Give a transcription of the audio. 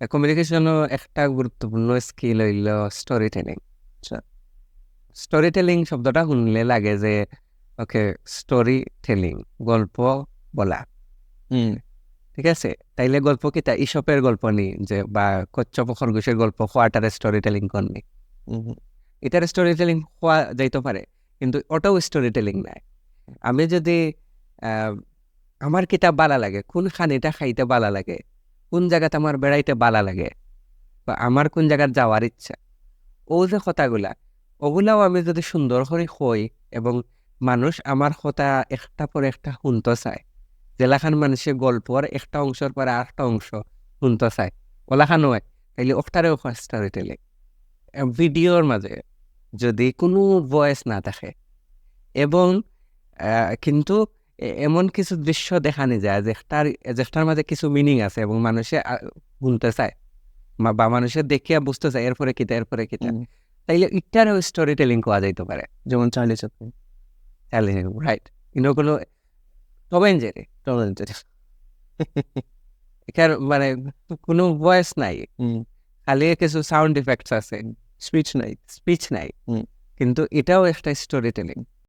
কমিউনিকেশনও একটা গুরুত্বপূর্ণ স্কিল হইল স্টোরি টেলিং। আচ্ছা। স্টোরি টেলিং শব্দটা শুনলে লাগে যে ওকে, স্টোরি টেলিং, গল্প বলা, হুম ঠিক আছে। তাইলে গল্প কি তা ইসপের গল্প নি, যে বা কচ্ছপ খরগোশের গল্প কোয়াটারে স্টোরি টেলিং করনি, হুম হুম, এটার স্টোরি টেলিং হওয়া যাইতে পারে, কিন্তু ওটাও স্টোরি টেলিং নাই। আমি যদি আহ, আমার কিতাব বালা লাগে, কোন খানিটা খাইতে বালা লাগে, কোন জায়গাতে আমার বেড়াইতে বালা লাগে, বা আমার কোন জায়গায় যাওয়ার ইচ্ছা, ও যে কথাগুলা, ওগুলাও আমি যদি সুন্দর করে হই এবং মানুষ আমার কথা একটা পরে একটা শুনতে চায়, জেলাখান মানুষের গল্পর একটা অংশের পরে আরেকটা অংশ শুনতে চায়, ওলাখান হয়, তাইলে ওটারেও স্টোরি টেলিং। ভিডিওর মাঝে যদি কোনো ভয়েস না থাকে এবং কিন্তু এমন কিছু দৃশ্য দেখানি যায় যেটার মাঝে কিছু মিনিং আছে এবং মানুষে শুনতে চায়, বা মানুষের দেখিয়া বুঝতে চায় এরপরে কিতা এরপরে কিতা, হুম। তাইলে ইটারও স্টোরি টেলিং করা যাইতে পারে। যেমন চার্লি চ্যাপলিন। রাইট, কিন্তু কোনো Tom and Jerry, Tom and Jerry. এখানে মানে কোনো ভয়েস নাই, হুম। খালি কিছু সাউন্ড ইফেক্টস আছে, স্পিচ নাই। স্পিচ নাই, হুম। কিন্তু এটাও একটা স্টোরি টেলিং।